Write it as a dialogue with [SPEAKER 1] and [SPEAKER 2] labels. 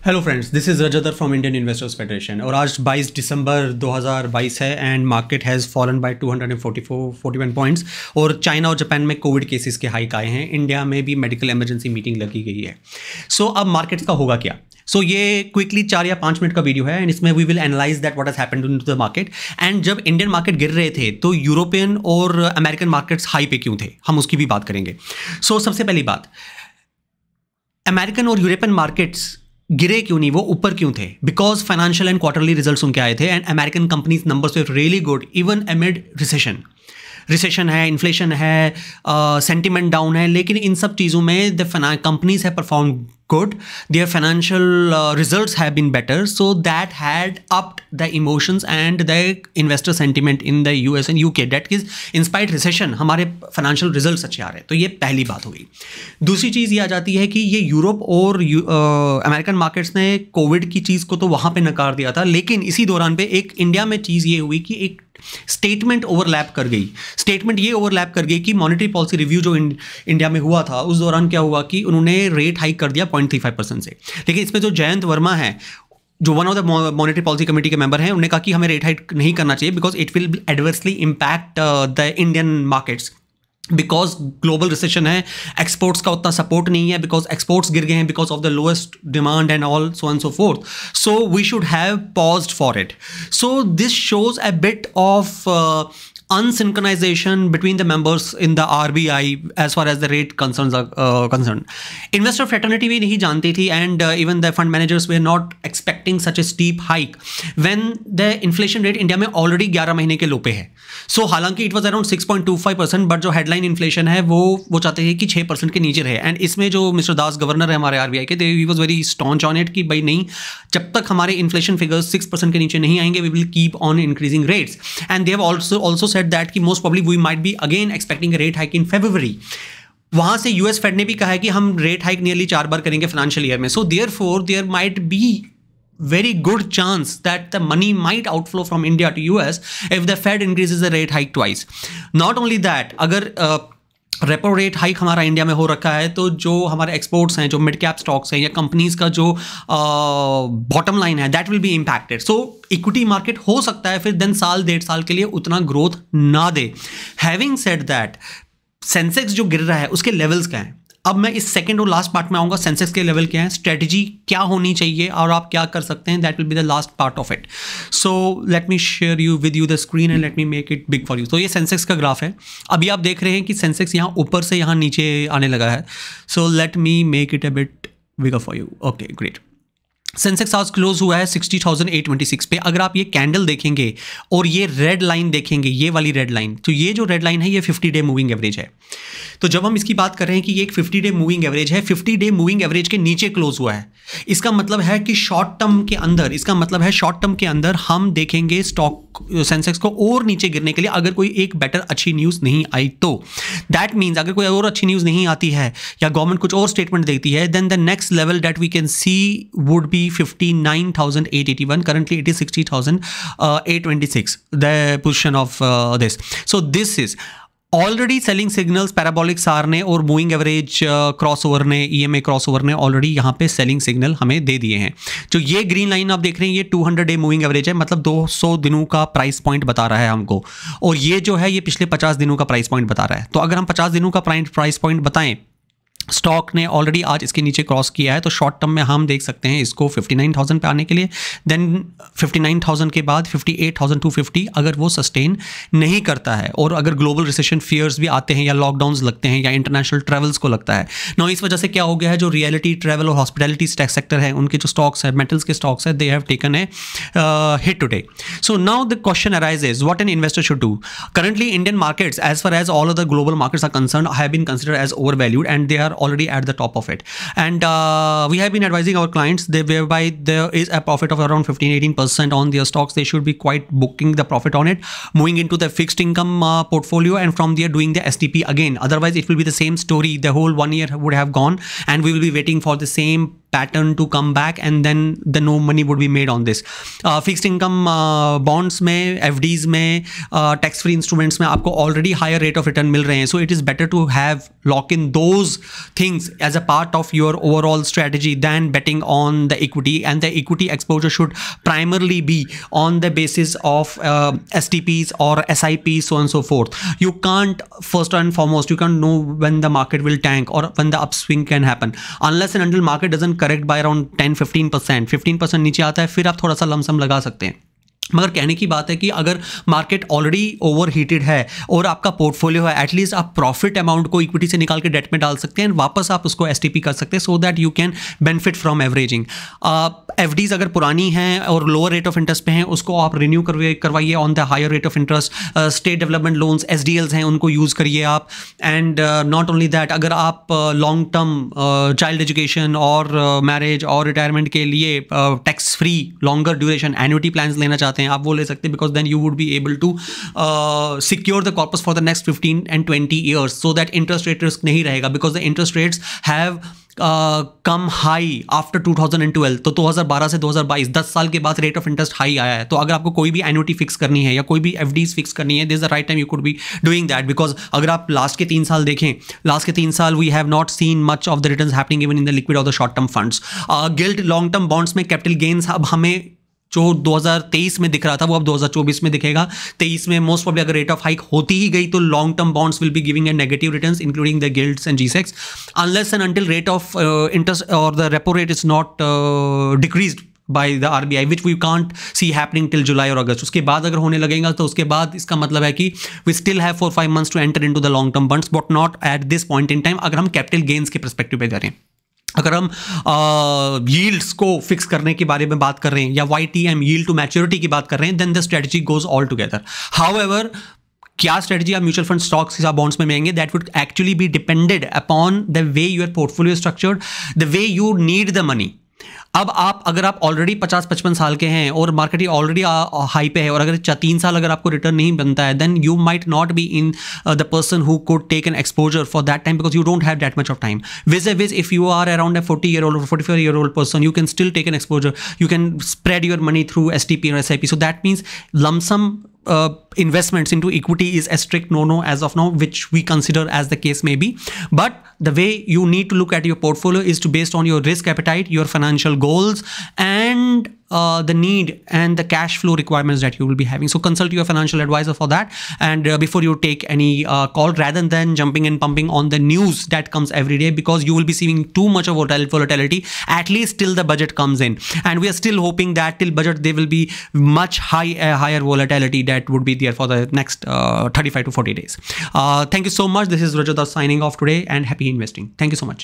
[SPEAKER 1] Hello friends, this is रजतर from Indian investors federation. और आज 22 दिसंबर 2022 है and market has fallen by 241 points. और चाइना और जापान में कोविड केसेस के हाइक आए हैं। इंडिया में भी मेडिकल इमरजेंसी मीटिंग लगी गई है। सो अब मार्केट्स का होगा क्या? सो ये क्विकली 4 या 5 मिनट का वीडियो है एंड इसमें we will analyse that what has happened in the market. And जब इंडियन मार्केट गिर रहे थे तो यूरोपियन और अमेरिकन मार्केट्स हाई पे क्यों थे, हम उसकी भी बात करेंगे। सो सबसे पहली बात, अमेरिकन और यूरोपियन मार्केट्स गिरे क्यों नहीं, वो ऊपर क्यों थे? Because financial and quarterly results उनके आए थे and American companies numbers were really good even amid recession है, इन्फ्लेशन है, सेंटिमेंट डाउन है, लेकिन इन सब चीज़ों में the companies have perform good, their financial results have been better, so that had upped the emotions and the investor sentiment in the US and UK. That is, in spite recession, हमारे financial results अच्छे आ रहे हैं। तो ये पहली बात हो गई। दूसरी चीज़ ये आ जाती है कि ये यूरोप और अमेरिकन मार्केट्स ने कोविड की चीज़ को तो वहाँ पे नकार दिया था, लेकिन इसी दौरान पे एक इंडिया में चीज़ ये हुई कि एक स्टेटमेंट ओवरलैप कर गई। स्टेटमेंट ये ओवरलैप कर गई कि मॉनेटरी पॉलिसी रिव्यू जो इंडिया में हुआ था उस दौरान क्या हुआ कि उन्होंने रेट हाइक कर दिया 0.35% से। लेकिन इसमें जो जयंत वर्मा है, जो one of the monetary policy committee के मेंबर हैं, उन्होंने कहा कि हमें रेट हाइक नहीं करना चाहिए because it will adversely impact the Indian markets because global recession है, एक्सपोर्ट्स का उतना सपोर्ट नहीं है बिकॉज एक्सपोर्ट्स गिर गए हैं because of the lowest demand and all so and so forth, so we should have paused for it. So this shows a bit of unsynchronization between the members in the RBI as far as the rate concerns are concerned. Investor fraternity भी नहीं जानती थी and even the fund managers were not expecting such a steep hike when the inflation rate India में already 11 महीने के लो पे है। So हालांकि it was around 6.25% but जो headline inflation है वो चाहते हैं कि 6% के नीचे रहे। एंड इसमें जो मिस्टर दास गवर्नर है हमारे RBI के, he was very staunch on it कि भाई नहीं, जब तक हमारे इन्फ्लेशन फिगर्स 6% के नीचे नहीं आएंगे we will keep on increasing rates. And they have also said that कि most probably we might be again expecting a rate hike in February. वहां से यूएस फेड ने भी कहा है कि हम रेट हाइक नियरली 4 बार करेंगे फाइनेंशियल ईयर में। So therefore there might be very good chance that the money might outflow from India to US if the Fed increases the rate hike twice. Not only that, अगर repo rate hike हमारा India में हो रखा है तो जो हमारे exports हैं, जो मिड कैप स्टॉक्स हैं या कंपनीज का जो बॉटम लाइन है, that will be impacted. So equity market हो सकता है फिर देन साल 1.5 साल के लिए उतना ग्रोथ ना दे। हैविंग सेड दैट, सेंसेक्स जो गिर रहा है उसके लेवल्स क्या हैं? अब मैं इस सेकंड और लास्ट पार्ट में आऊँगा। सेंसेक्स के लेवल क्या है, स्ट्रेटजी क्या होनी चाहिए और आप क्या कर सकते हैं, that will be the last part of it. So let me share you with you the screen and let me make it big for you. तो ये सेंसेक्स का ग्राफ है। अभी आप देख रहे हैं कि सेंसेक्स यहाँ ऊपर से यहाँ नीचे आने लगा है। So let me make it a bit bigger for you. Okay, great. Sensex आज क्लोज हुआ है 60,826 पे। अगर आप ये कैंडल देखेंगे और ये रेड लाइन देखेंगे, ये वाली रेड लाइन, तो ये जो रेड लाइन है ये 50 डे मूविंग एवरेज है। तो जब हम इसकी बात कर रहे हैं कि ये एक 50 डे मूविंग एवरेज है, 50 डे मूविंग एवरेज के नीचे क्लोज हुआ है, इसका मतलब है कि शॉर्ट टर्म के अंदर हम देखेंगे स्टॉक सेंसेक्स को और नीचे गिरने के लिए, अगर कोई एक बेटर अच्छी न्यूज़ नहीं आई तो। दैट मीन्स अगर कोई और अच्छी न्यूज़ नहीं आती है या गवर्नमेंट कुछ और स्टेटमेंट देती है, then the next level that we can see would be 59,881. Currently it is 60,826, the position of this. So this is already selling signals parabolic सार ने और मूविंग एवरेज क्रॉसओवर ने, EMA क्रॉसओवर ने already यहाँ पे selling signal हमें दे दिए हैं। जो ये ग्रीन लाइन आप देख रहे हैं ये 200 डे मूविंग एवरेज है, मतलब 200 दिनों का प्राइस पॉइंट बता रहा है हमको। और ये जो है ये पिछले 50 दिनों का प्राइस पॉइंट बता रहा है। तो अगर हम 50 दिनों का प्राइस पॉइंट बताएं, स्टॉक ने ऑलरेडी आज इसके नीचे क्रॉस किया है, तो शॉर्ट टर्म में हम देख सकते हैं इसको 59,000 पे आने के लिए, देन 59,000 के बाद 58,250 अगर वो सस्टेन नहीं करता है और अगर ग्लोबल रिसेशन फियर्स भी आते हैं या लॉकडाउन्स लगते हैं या इंटरनेशनल ट्रेवल्स को लगता है ना, इस वजह से क्या हो गया है, जो रियलिटी ट्रैवल और हॉस्पिटैलिटी सेक्टर है उनके जो स्टॉक्स है, मेटल्स के स्टॉक्स है, they have taken a hit today. So now the question arises what an investor should do. Currently Indian markets as far as all of the global markets are concerned have been considered as over valued and they are already at the top of it, and we have been advising our clients whereby there is a profit of around 15-18% on their stocks. They should be quite booking the profit on it, moving into the fixed income portfolio, and from there doing the STP again. Otherwise it will be the same story. The whole 1 year would have gone and we will be waiting for the same pattern to come back and then the no money would be made on this. Fixed income bonds में, FDs में, tax free instruments में आपको already higher rate of return मिल रहे हैं, so it is better to have lock in those things as a part of your overall strategy than betting on the equity, and the equity exposure should primarily be on the basis of STPs or SIPs, so on and so forth. You can't, first and foremost, you can't know when the market will tank or when the upswing can happen unless and until market doesn't correct by around 10-15%, 15% नीचे आता है, फिर आप थोड़ा सा lump sum लगा सकते हैं. मगर कहने की बात है कि अगर मार्केट ऑलरेडी ओवर हीटेड है और आपका पोर्टफोलियो है, एटलीस्ट आप प्रॉफिट अमाउंट को इक्विटी से निकाल के डेट में डाल सकते हैं, वापस आप उसको एसटीपी कर सकते हैं, so that you can benefit from averaging. FDs अगर पुरानी हैं और लोअर रेट ऑफ इंटरेस्ट पे हैं, उसको आप रिन्यू करवाइए on the higher rate of interest. State development loans, SDLs हैं, उनको यूज़ करिए आप. एंड नॉट ओनली दैट, अगर आप लॉन्ग टर्म चाइल्ड एजुकेशन और मैरिज और रिटायरमेंट के लिए tax free longer duration annuity plans लेना चाहते हैं, आप वो ले सकते हैं, because then you would be able to secure the corpus for the next 15 and 20 years, so that interest rate risk नहीं रहेगा, because the interest rates have come high after 2012. तो 2012 से 2022 10 साल के बाद रेट ऑफ इंटरेस्ट हाई आया है. तो अगर आपको कोई भी एन्युटी फिक्स करनी है या कोई भी एफडीज फिक्स करनी है, this is the right time you could be doing that. Because अगर आप लास्ट के 3 साल देखें, लास्ट के 3 साल we have not seen much of the returns happening even in the liquid और the short term funds. Gilt long term bonds में capital gains अब हमें जो 2023 में दिख रहा था वो अब 2024 में दिखेगा. 23 में मोस्ट प्रॉब्ली अगर रेट ऑफ हाइक होती ही गई तो long term bonds will be giving a negative returns including the gilts and G secs, unless and until rate of interest और the repo rate is not decreased by the RBI, which we can't see happening till July और August. उसके बाद अगर होने लगेगा तो उसके बाद इसका मतलब है कि we still have 4-5 months to enter into the long term funds, but not at this point in time. अगर हम कैपिटल गेन्स के पर्सपेक्टिव पे करें, अगर हम यील्ड्स को फिक्स करने के बारे में बात कर रहे हैं या YTM यील्ड टू मैच्योरिटी की बात कर रहे हैं, then the strategy goes all together. However, क्या स्ट्रेटजी आप म्यूचुअल फंड स्टॉक्स या बॉन्ड्स में लेंगे, that would actually be depended upon the way your portfolio structured, the way you need the money. अब आप अगर आप ऑलरेडी 50-55 साल के हैं और मार्केट ही ऑलरेडी हाई पे है, और अगर 3 साल अगर आपको रिटर्न नहीं बनता है, then you might not be in the person who could take an exposure for that time, because you don't have that much of time. Viz if you are around a 40-year-old or 45-year-old person, you can still take an exposure, you can spread your money through STP or SIP. So that means lump sum investments into equity is a strict no-no as of now, which we consider as the case may be. But the way you need to look at your portfolio is to based on your risk appetite, your financial goals, and the need and the cash flow requirements that you will be having. So consult your financial advisor for that, and before you take any call, rather than jumping and pumping on the news that comes every day, because you will be seeing too much of volatility, at least till the budget comes in. And we are still hoping that till budget there will be much higher volatility that would be there for the next 35 to 40 days. Thank you so much. This is Rajat Das signing off today, and happy investing. Thank you so much.